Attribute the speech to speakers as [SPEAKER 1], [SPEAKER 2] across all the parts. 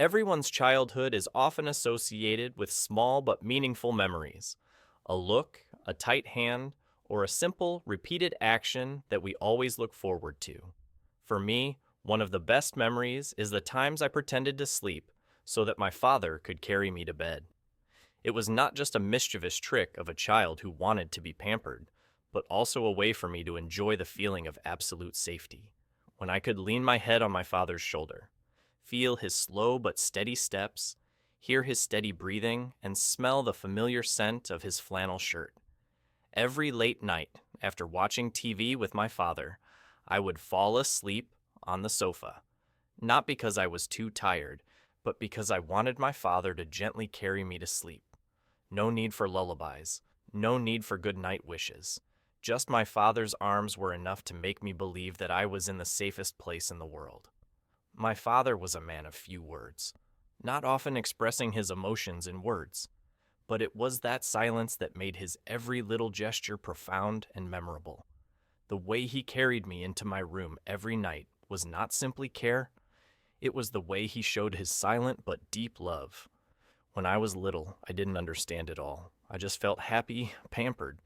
[SPEAKER 1] Everyone's childhood is often associated with small but meaningful memories. A look, a tight hand, or a simple, repeated action that we always look forward to. For me, one of the best memories is the times I pretended to sleep so that my father could carry me to bed. It was not just a mischievous trick of a child who wanted to be pampered, but also a way for me to enjoy the feeling of absolute safety. When I could lean my head on my father's shoulder, feel his slow but steady steps, hear his steady breathing, and smell the familiar scent of his flannel shirt. Every late night, after watching TV with my father, I would fall asleep on the sofa, not because I was too tired, but because I wanted my father to gently carry me to sleep. No need for lullabies, no need for good night wishes. Just my father's arms were enough to make me believe that I was in the safest place in the world. My father was a man of few words, not often expressing his emotions in words, but it was that silence that made his every little gesture profound and memorable. The way he carried me into my room every night was not simply care, it was the way he showed his silent but deep love. When I was little, I didn't understand it all. I just felt happy, pampered.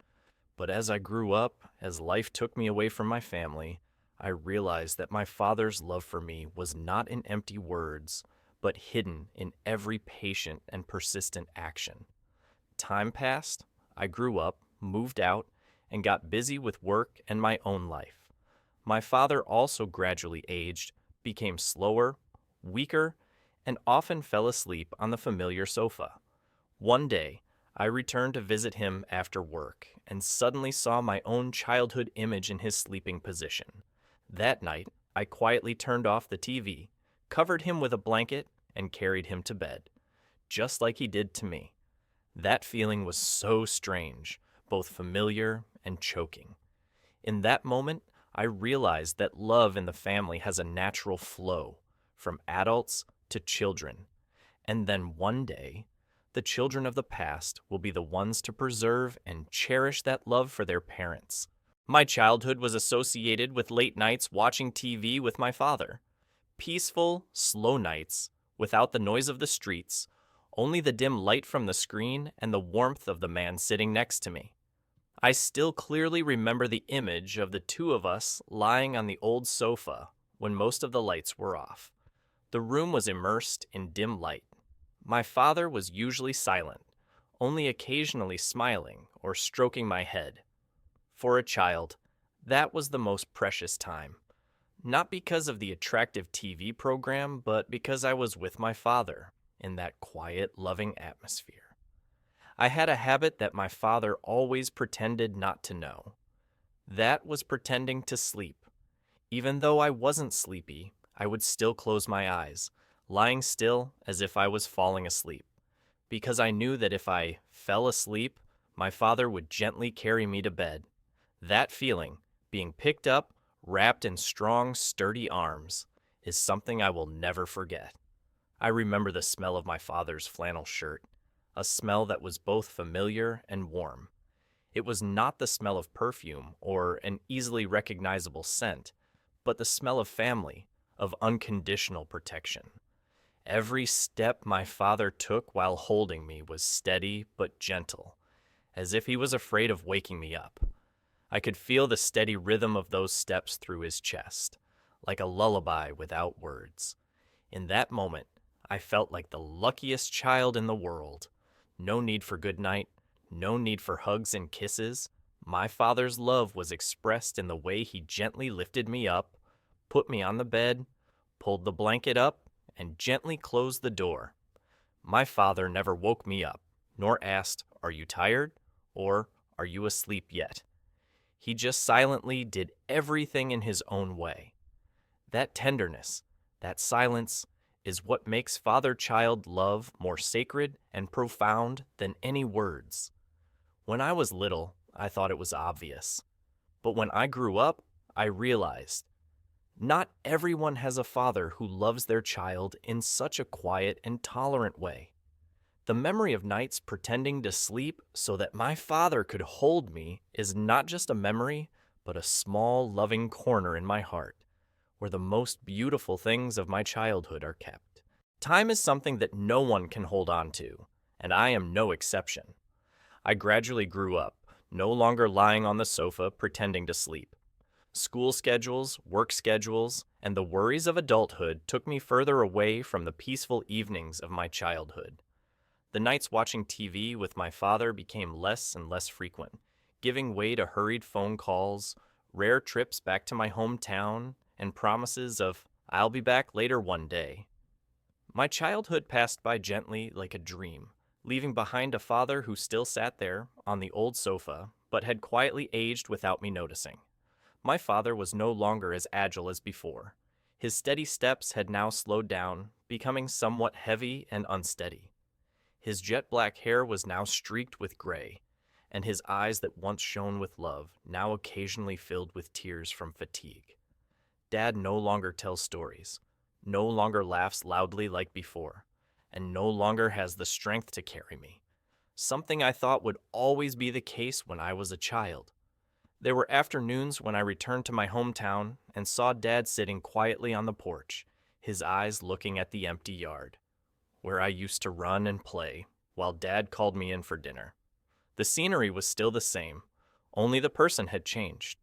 [SPEAKER 1] But as I grew up, as life took me away from my family, I realized that my father's love for me was not in empty words, but hidden in every patient and persistent action. Time passed, I grew up, moved out, and got busy with work and my own life. My father also gradually aged, became slower, weaker, and often fell asleep on the familiar sofa. One day, I returned to visit him after work and suddenly saw my own childhood image in his sleeping position. That night, I quietly turned off the TV, covered him with a blanket, and carried him to bed, just like he did to me. That feeling was so strange, both familiar and choking. In that moment, I realized that love in the family has a natural flow, from adults to children. And then one day, the children of the past will be the ones to preserve and cherish that love for their parents. My childhood was associated with late nights watching TV with my father. Peaceful, slow nights, without the noise of the streets, only the dim light from the screen and the warmth of the man sitting next to me. I still clearly remember the image of the two of us lying on the old sofa when most of the lights were off. The room was immersed in dim light. My father was usually silent, only occasionally smiling or stroking my head. For a child, that was the most precious time. Not because of the attractive TV program, but because I was with my father in that quiet, loving atmosphere. I had a habit that my father always pretended not to know. That was pretending to sleep. Even though I wasn't sleepy, I would still close my eyes, lying still as if I was falling asleep, because I knew that if I fell asleep, my father would gently carry me to bed. That feeling, being picked up, wrapped in strong, sturdy arms, is something I will never forget. I remember the smell of my father's flannel shirt, a smell that was both familiar and warm. It was not the smell of perfume or an easily recognizable scent, but the smell of family, of unconditional protection. Every step my father took while holding me was steady but gentle, as if he was afraid of waking me up. I could feel the steady rhythm of those steps through his chest, like a lullaby without words. In that moment, I felt like the luckiest child in the world. No need for good night, no need for hugs and kisses. My father's love was expressed in the way he gently lifted me up, put me on the bed, pulled the blanket up, and gently closed the door. My father never woke me up, nor asked, "Are you tired?" or "Are you asleep yet?" He just silently did everything in his own way. That tenderness, that silence, is what makes father-child love more sacred and profound than any words. When I was little, I thought it was obvious. But when I grew up, I realized not everyone has a father who loves their child in such a quiet and tolerant way. The memory of nights pretending to sleep so that my father could hold me is not just a memory, but a small, loving corner in my heart, where the most beautiful things of my childhood are kept. Time is something that no one can hold on to, and I am no exception. I gradually grew up, no longer lying on the sofa pretending to sleep. School schedules, work schedules, and the worries of adulthood took me further away from the peaceful evenings of my childhood. The nights watching TV with my father became less and less frequent, giving way to hurried phone calls, rare trips back to my hometown, and promises of, "I'll be back later one day." My childhood passed by gently like a dream, leaving behind a father who still sat there on the old sofa, but had quietly aged without me noticing. My father was no longer as agile as before. His steady steps had now slowed down, becoming somewhat heavy and unsteady. His jet black hair was now streaked with gray, and his eyes that once shone with love now occasionally filled with tears from fatigue. Dad no longer tells stories, no longer laughs loudly like before, and no longer has the strength to carry me, something I thought would always be the case when I was a child. There were afternoons when I returned to my hometown and saw Dad sitting quietly on the porch, his eyes looking at the empty yard, where I used to run and play, while Dad called me in for dinner. The scenery was still the same, only the person had changed.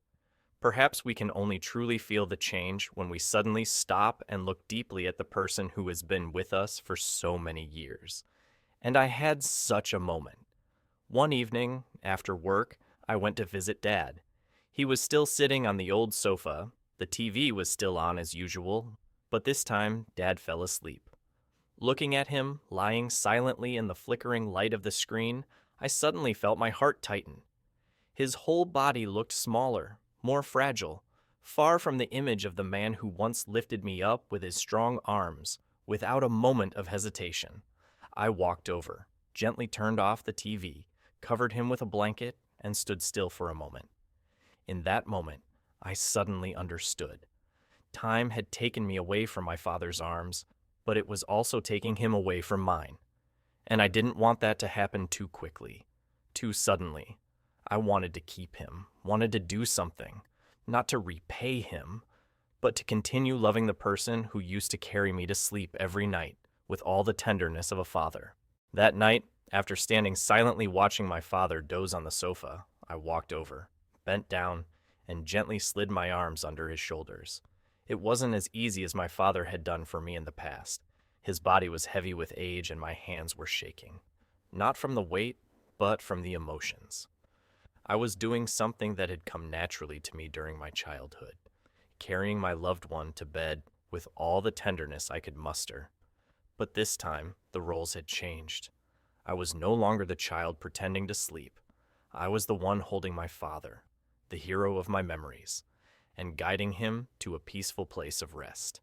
[SPEAKER 1] Perhaps we can only truly feel the change when we suddenly stop and look deeply at the person who has been with us for so many years. And I had such a moment. One evening, after work, I went to visit Dad. He was still sitting on the old sofa, the TV was still on as usual, but this time Dad fell asleep. Looking at him, lying silently in the flickering light of the screen, I suddenly felt my heart tighten. His whole body looked smaller, more fragile, far from the image of the man who once lifted me up with his strong arms, without a moment of hesitation. I walked over, gently turned off the TV, covered him with a blanket, and stood still for a moment. In that moment, I suddenly understood. Time had taken me away from my father's arms, but it was also taking him away from mine. And I didn't want that to happen too quickly, too suddenly. I wanted to keep him, wanted to do something, not to repay him, but to continue loving the person who used to carry me to sleep every night with all the tenderness of a father. That night, after standing silently watching my father doze on the sofa, I walked over, bent down, and gently slid my arms under his shoulders. It wasn't as easy as my father had done for me in the past. His body was heavy with age and my hands were shaking. Not from the weight, but from the emotions. I was doing something that had come naturally to me during my childhood, carrying my loved one to bed with all the tenderness I could muster. But this time, the roles had changed. I was no longer the child pretending to sleep. I was the one holding my father, the hero of my memories, and guiding him to a peaceful place of rest.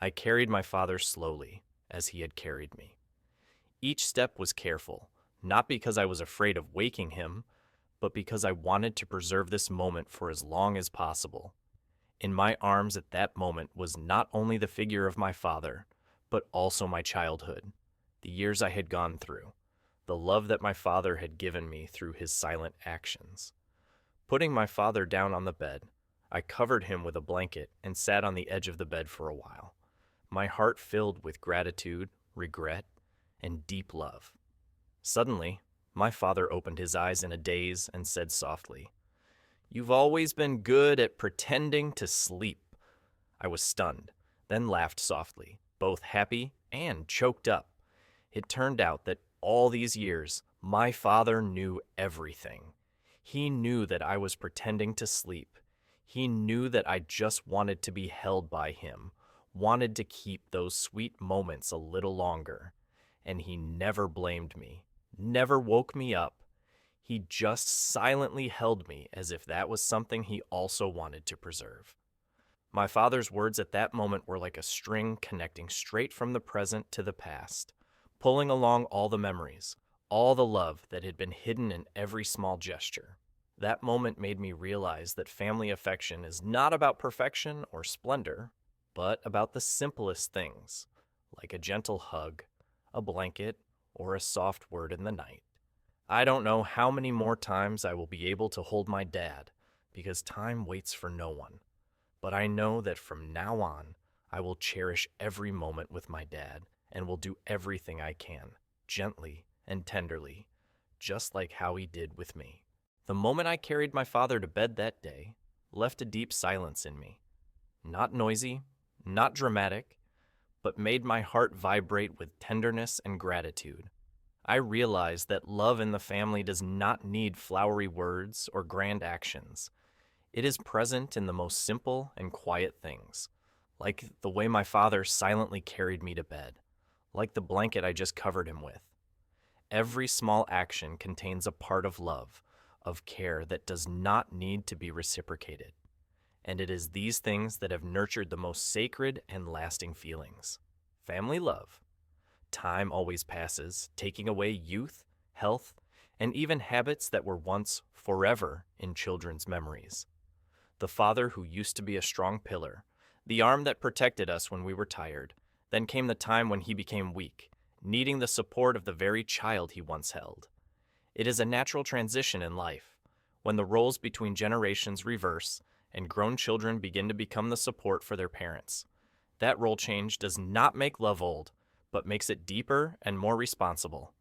[SPEAKER 1] I carried my father slowly, as he had carried me. Each step was careful, not because I was afraid of waking him, but because I wanted to preserve this moment for as long as possible. In my arms at that moment was not only the figure of my father, but also my childhood, the years I had gone through, the love that my father had given me through his silent actions. Putting my father down on the bed, I covered him with a blanket and sat on the edge of the bed for a while, my heart filled with gratitude, regret, and deep love. Suddenly, my father opened his eyes in a daze and said softly, "You've always been good at pretending to sleep." I was stunned, then laughed softly, both happy and choked up. It turned out that all these years, my father knew everything. He knew that I was pretending to sleep. He knew that I just wanted to be held by him, wanted to keep those sweet moments a little longer. And he never blamed me, never woke me up. He just silently held me as if that was something he also wanted to preserve. My father's words at that moment were like a string connecting straight from the present to the past, pulling along all the memories, all the love that had been hidden in every small gesture. That moment made me realize that family affection is not about perfection or splendor, but about the simplest things, like a gentle hug, a blanket, or a soft word in the night. I don't know how many more times I will be able to hold my dad, because time waits for no one. But I know that from now on, I will cherish every moment with my dad and will do everything I can, gently and tenderly, just like how he did with me. The moment I carried my father to bed that day left a deep silence in me. Not noisy, not dramatic, but made my heart vibrate with tenderness and gratitude. I realized that love in the family does not need flowery words or grand actions. It is present in the most simple and quiet things, like the way my father silently carried me to bed, like the blanket I just covered him with. Every small action contains a part of love, of care that does not need to be reciprocated. And it is these things that have nurtured the most sacred and lasting feelings. Family love. Time always passes, taking away youth, health, and even habits that were once forever in children's memories. The father who used to be a strong pillar, the arm that protected us when we were tired, then came the time when he became weak, needing the support of the very child he once held. It is a natural transition in life, when the roles between generations reverse and grown children begin to become the support for their parents. That role change does not make love old, but makes it deeper and more responsible.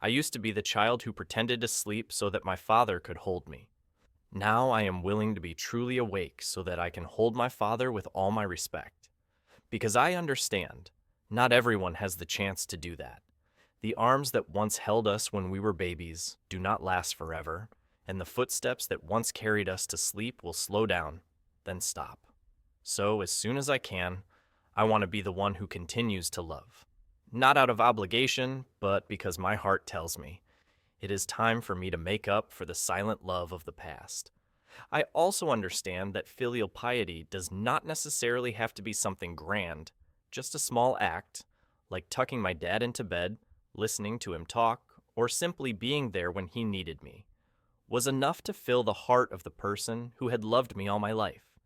[SPEAKER 1] I used to be the child who pretended to sleep so that my father could hold me. Now I am willing to be truly awake so that I can hold my father with all my respect. Because I understand, not everyone has the chance to do that. The arms that once held us when we were babies do not last forever, and the footsteps that once carried us to sleep will slow down, then stop. So, as soon as I can, I want to be the one who continues to love. Not out of obligation, but because my heart tells me it is time for me to make up for the silent love of the past. I also understand that filial piety does not necessarily have to be something grand, just a small act, like tucking my dad into bed, listening to him talk, or simply being there when he needed me, was enough to fill the heart of the person who had loved me all my life.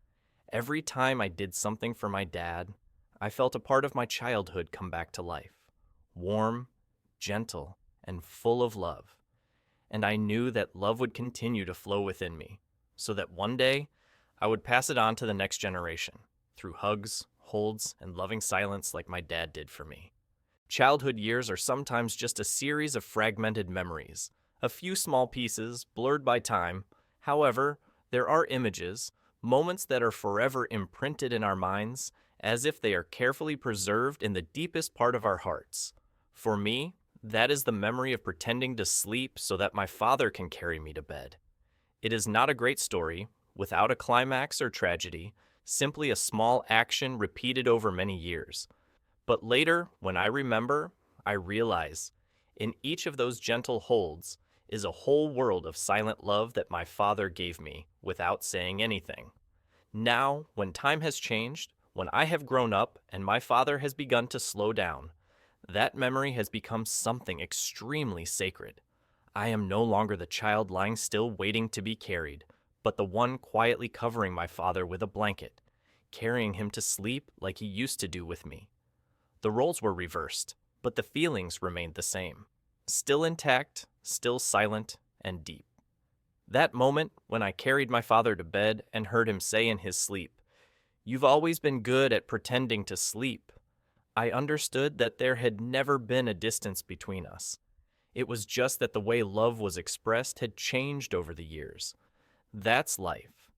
[SPEAKER 1] Every time I did something for my dad, I felt a part of my childhood come back to life, warm, gentle, and full of love. And I knew that love would continue to flow within me, so that one day I would pass it on to the next generation, through hugs, holds, and loving silence like my dad did for me. Childhood years are sometimes just a series of fragmented memories, a few small pieces, blurred by time. However, there are images, moments that are forever imprinted in our minds, as if they are carefully preserved in the deepest part of our hearts. For me, that is the memory of pretending to sleep so that my father can carry me to bed. It is not a great story, without a climax or tragedy, simply a small action repeated over many years. But later, when I remember, I realize, in each of those gentle holds is a whole world of silent love that my father gave me without saying anything. Now, when time has changed, when I have grown up and my father has begun to slow down, that memory has become something extremely sacred. I am no longer the child lying still waiting to be carried, but the one quietly covering my father with a blanket, carrying him to sleep like he used to do with me. The roles were reversed, but the feelings remained the same. Still intact, still silent and deep. That moment when I carried my father to bed and heard him say in his sleep, "You've always been good at pretending to sleep," I understood that there had never been a distance between us. It was just that the way love was expressed had changed over the years. That's life.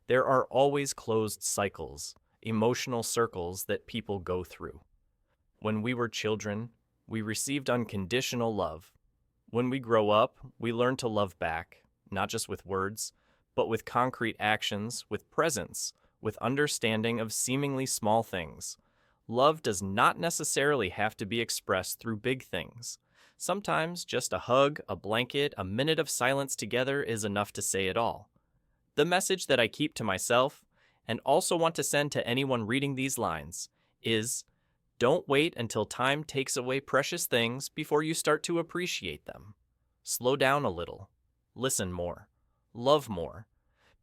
[SPEAKER 1] There are always closed cycles, emotional circles that people go through. When we were children, we received unconditional love. When we grow up, we learn to love back, not just with words, but with concrete actions, with presence, with understanding of seemingly small things. Love does not necessarily have to be expressed through big things. Sometimes just a hug, a blanket, a minute of silence together is enough to say it all. The message that I keep to myself, and also want to send to anyone reading these lines, is don't wait until time takes away precious things before you start to appreciate them. Slow down a little. Listen more. Love more.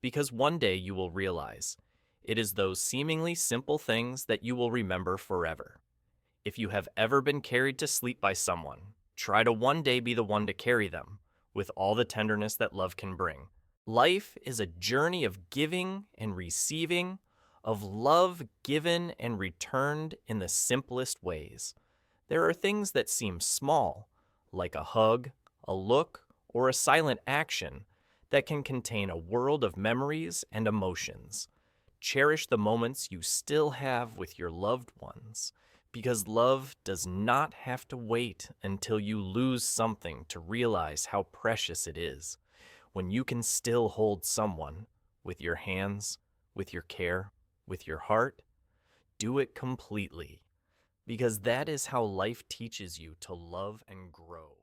[SPEAKER 1] Because one day you will realize it is those seemingly simple things that you will remember forever. If you have ever been carried to sleep by someone, try to one day be the one to carry them, with all the tenderness that love can bring. Life is a journey of giving and receiving, of love given and returned in the simplest ways. There are things that seem small, like a hug, a look, or a silent action, that can contain a world of memories and emotions. Cherish the moments you still have with your loved ones, because love does not have to wait until you lose something to realize how precious it is. When you can still hold someone with your hands, with your care, with your heart, do it completely, because that is how life teaches you to love and grow.